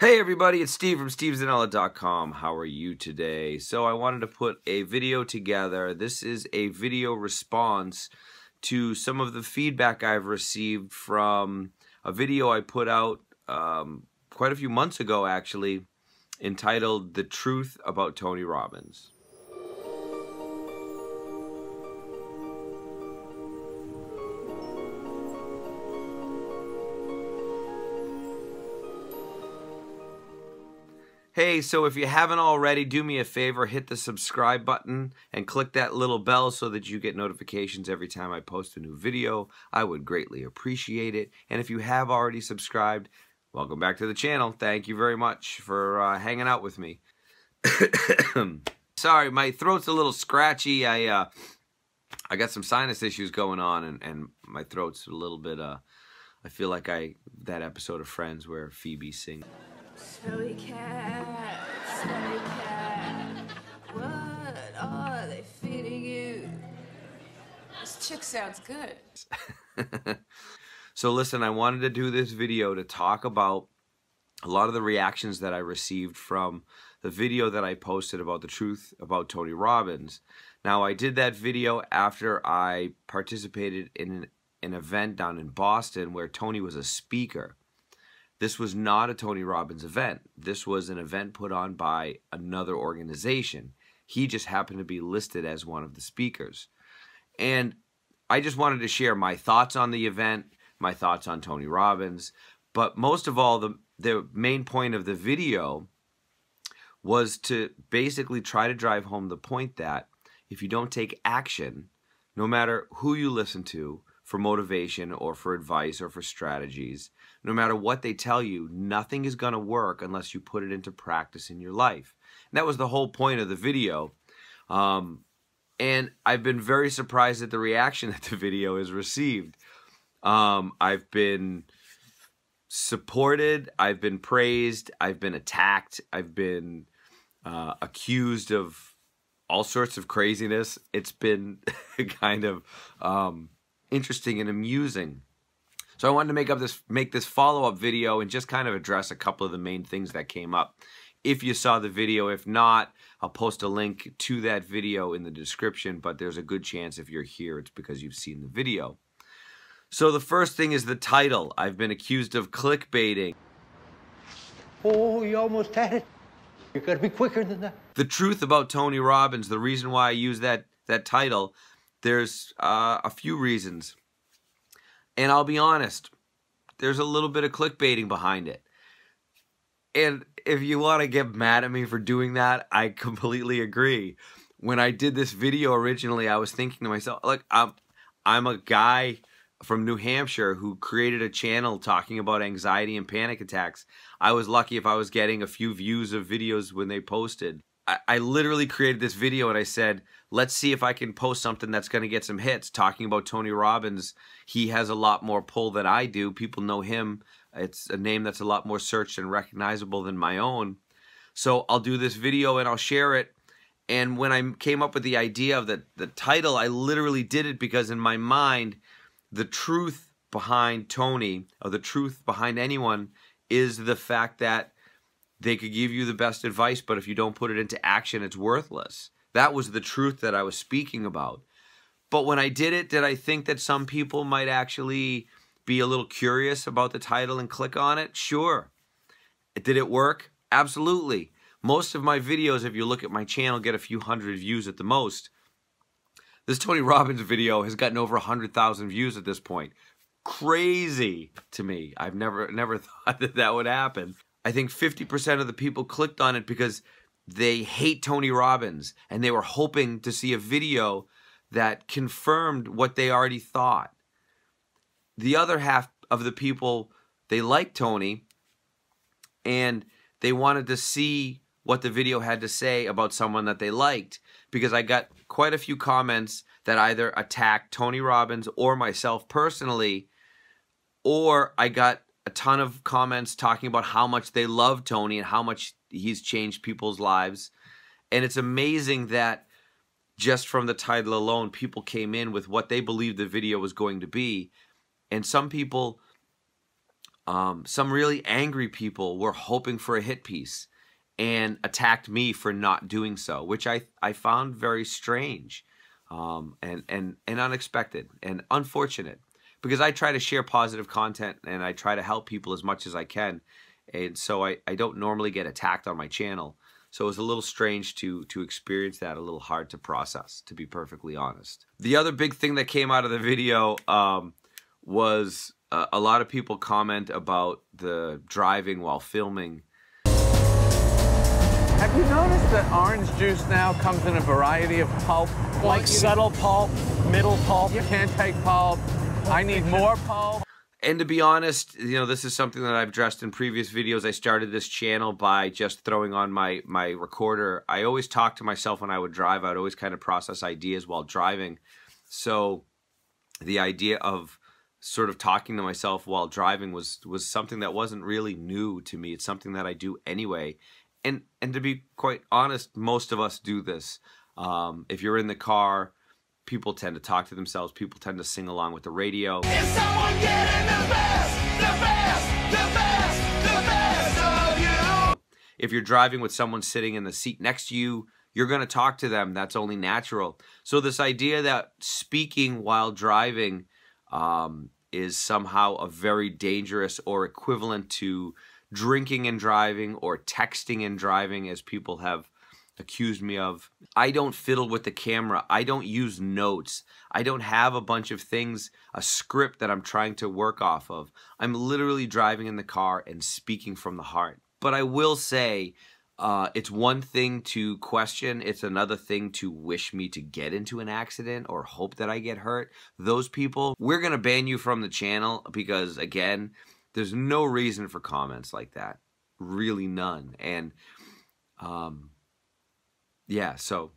Hey everybody, it's Steve from stevezanella.com. How are you today? So I wanted to put a video together. This is a video response to some of the feedback I've received from a video I put out quite a few months ago, actually, entitled "The Truth About Tony Robbins." Hey, so if you haven't already, do me a favor, hit the subscribe button and click that little bell so that you get notifications every time I post a new video. I would greatly appreciate it. And if you have already subscribed, welcome back to the channel. Thank you very much for hanging out with me. Sorry, my throat's a little scratchy. I got some sinus issues going on, and my throat's a little bit, I feel like that episode of Friends where Phoebe sings. Smelly cat, what are they feeding you? This chick sounds good. So listen, I wanted to do this video to talk about a lot of the reactions that I received from the video that I posted about the truth about Tony Robbins. Now, I did that video after I participated in an event down in Boston where Tony was a speaker. This was not a Tony Robbins event. This was an event put on by another organization. He just happened to be listed as one of the speakers. And I just wanted to share my thoughts on the event, my thoughts on Tony Robbins. But most of all, the main point of the video was to basically try to drive home the point that if you don't take action, no matter who you listen to for motivation or for advice or for strategies, no matter what they tell you, nothing is going to work unless you put it into practice in your life. And that was the whole point of the video. And I've been very surprised at the reaction that the video has received. I've been supported, I've been praised, I've been attacked, I've been accused of all sorts of craziness. It's been kind of interesting and amusing. So I wanted to make this follow-up video and just kind of address a couple of the main things that came up. If you saw the video, if not, I'll post a link to that video in the description, but there's a good chance if you're here, it's because you've seen the video. So the first thing is the title. I've been accused of clickbaiting. Oh, you almost had it. You gotta be quicker than that. The truth about Tony Robbins, the reason why I use that title, there's a few reasons. And I'll be honest, there's a little bit of clickbaiting behind it. And if you want to get mad at me for doing that, I completely agree. When I did this video originally, I was thinking to myself, look, I'm a guy from New Hampshire who created a channel talking about anxiety and panic attacks. I was lucky if I was getting a few views of videos when they posted. I literally created this video and I said, let's see if I can post something that's going to get some hits. Talking about Tony Robbins, he has a lot more pull than I do. People know him. It's a name that's a lot more searched and recognizable than my own. So I'll do this video and I'll share it. And when I came up with the idea of the title, I literally did it because in my mind, the truth behind Tony, or the truth behind anyone, is the fact that they could give you the best advice, but if you don't put it into action, it's worthless. That was the truth that I was speaking about. But when I did it, did I think that some people might actually be a little curious about the title and click on it? Sure. Did it work? Absolutely. Most of my videos, if you look at my channel, get a few hundred views at the most. This Tony Robbins video has gotten over 100,000 views at this point. Crazy to me. I've never thought that would happen. I think 50% of the people clicked on it because they hate Tony Robbins and they were hoping to see a video that confirmed what they already thought. The other half of the people, they like Tony and they wanted to see what the video had to say about someone that they liked, because I got quite a few comments that either attacked Tony Robbins or myself personally, or I got a ton of comments talking about how much they love Tony and how much he's changed people's lives. And it's amazing that just from the title alone, people came in with what they believed the video was going to be. And some people Some really angry people were hoping for a hit piece and attacked me for not doing so, which I found very strange, and unexpected and unfortunate, because I try to share positive content and I try to help people as much as I can. And so I don't normally get attacked on my channel. So it was a little strange to experience that, a little hard to process, to be perfectly honest. The other big thing that came out of the video was a lot of people comment about the driving while filming. Have you noticed that orange juice now comes in a variety of pulp? Like subtle pulp, middle pulp. You can't take pulp. I need more pulp. And to be honest, you know, this is something that I've addressed in previous videos. I started this channel by just throwing on my recorder. I always talk to myself when I would drive. I'd always kind of process ideas while driving. So the idea of sort of talking to myself while driving was something that wasn't really new to me. It's something that I do anyway. And to be quite honest, most of us do this. If you're in the car, people tend to talk to themselves. People tend to sing along with the radio. Is someone getting the best of you? If you're driving with someone sitting in the seat next to you, you're going to talk to them. That's only natural. So this idea that speaking while driving is somehow a very dangerous or equivalent to drinking and driving or texting and driving, as people have accused me of. I don't fiddle with the camera. I don't use notes. I don't have a bunch of things, a script that I'm trying to work off of. I'm literally driving in the car and speaking from the heart. But I will say, it's one thing to question. It's another thing to wish me to get into an accident or hope that I get hurt. Those people, we're going to ban you from the channel because, again, there's no reason for comments like that. Really none. And, yeah, so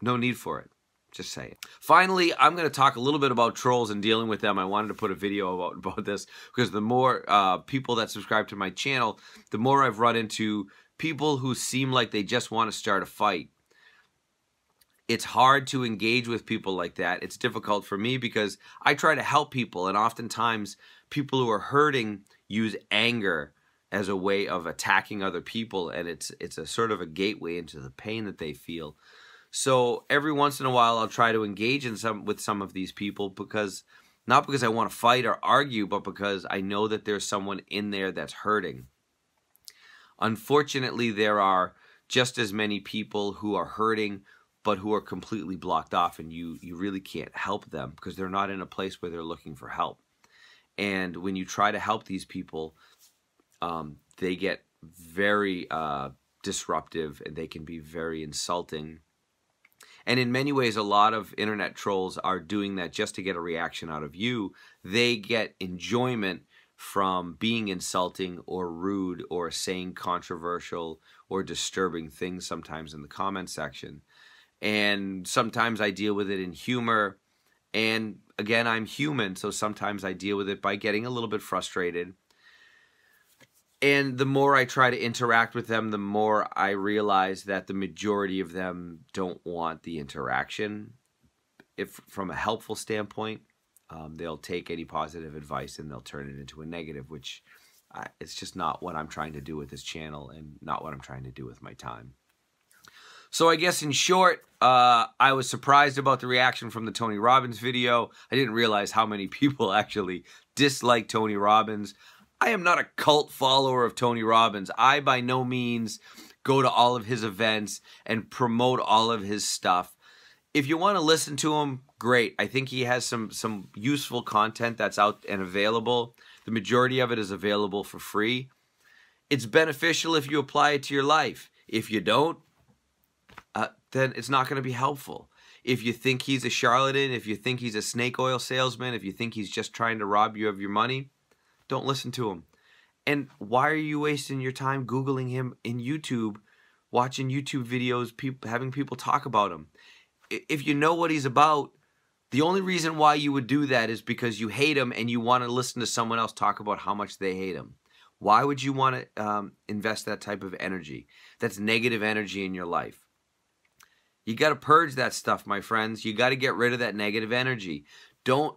no need for it. Just say it. Finally, I'm going to talk a little bit about trolls and dealing with them. I wanted to put a video about this because the more people that subscribe to my channel, the more I've run into people who seem like they just want to start a fight. It's hard to engage with people like that. It's difficult for me because I try to help people, and oftentimes people who are hurting use anger as a way of attacking other people, and it's a sort of a gateway into the pain that they feel. So every once in a while I'll try to engage with some of these people, because not because I want to fight or argue, but because I know that there's someone in there that's hurting. Unfortunately, there are just as many people who are hurting but who are completely blocked off, and you really can't help them because they're not in a place where they're looking for help. And when you try to help these people, they get very disruptive, and they can be very insulting. And in many ways, a lot of internet trolls are doing that just to get a reaction out of you. They get enjoyment from being insulting or rude or saying controversial or disturbing things sometimes in the comment section. And sometimes I deal with it in humor. And again, I'm human, so sometimes I deal with it by getting a little bit frustrated. And the more I try to interact with them, the more I realize that the majority of them don't want the interaction. If from a helpful standpoint, they'll take any positive advice and they'll turn it into a negative, which it's just not what I'm trying to do with this channel and not what I'm trying to do with my time. So I guess in short, I was surprised about the reaction from the Tony Robbins video. I didn't realize how many people actually dislike Tony Robbins. I am not a cult follower of Tony Robbins. I by no means go to all of his events and promote all of his stuff. If you want to listen to him, great. I think he has some useful content that's out and available. The majority of it is available for free. It's beneficial if you apply it to your life. If you don't, then it's not going to be helpful. If you think he's a charlatan, if you think he's a snake oil salesman, if you think he's just trying to rob you of your money, don't listen to him. And why are you wasting your time Googling him in YouTube, watching YouTube videos, having people talk about him? If you know what he's about, the only reason why you would do that is because you hate him and you want to listen to someone else talk about how much they hate him. Why would you want to invest that type of energy? That's negative energy in your life. You got to purge that stuff, my friends. You got to get rid of that negative energy. Don't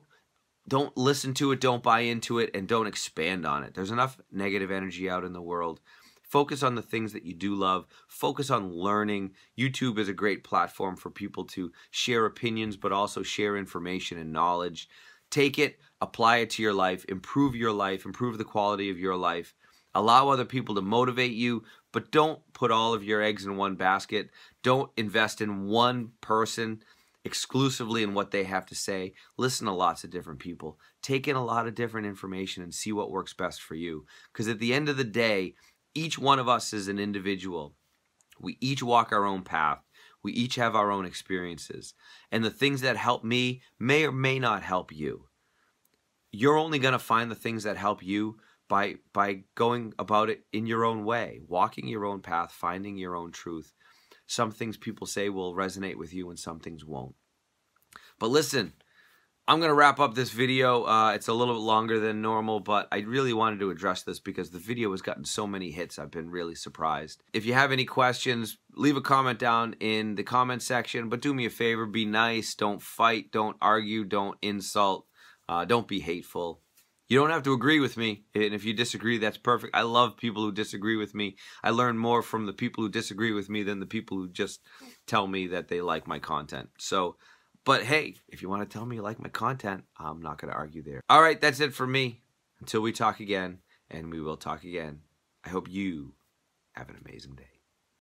don't listen to it, don't buy into it, and don't expand on it. There's enough negative energy out in the world. Focus on the things that you do love. Focus on learning. YouTube is a great platform for people to share opinions, but also share information and knowledge. Take it, apply it to your life, improve the quality of your life. Allow other people to motivate you, but don't put all of your eggs in one basket. Don't invest in one person exclusively in what they have to say. Listen to lots of different people. Take in a lot of different information and see what works best for you. Because at the end of the day, each one of us is an individual. We each walk our own path. We each have our own experiences. And the things that help me may or may not help you. You're only going to find the things that help you by going about it in your own way, walking your own path, finding your own truth. Some things people say will resonate with you and some things won't. But listen, I'm going to wrap up this video. It's a little bit longer than normal, but I really wanted to address this because the video has gotten so many hits. I've been really surprised. If you have any questions, leave a comment down in the comment section, but do me a favor, be nice, don't fight, don't argue, don't insult, don't be hateful. You don't have to agree with me, and if you disagree, that's perfect. I love people who disagree with me. I learn more from the people who disagree with me than the people who just tell me that they like my content. So, but hey, if you want to tell me you like my content, I'm not going to argue there. All right, that's it for me. Until we talk again, and we will talk again, I hope you have an amazing day.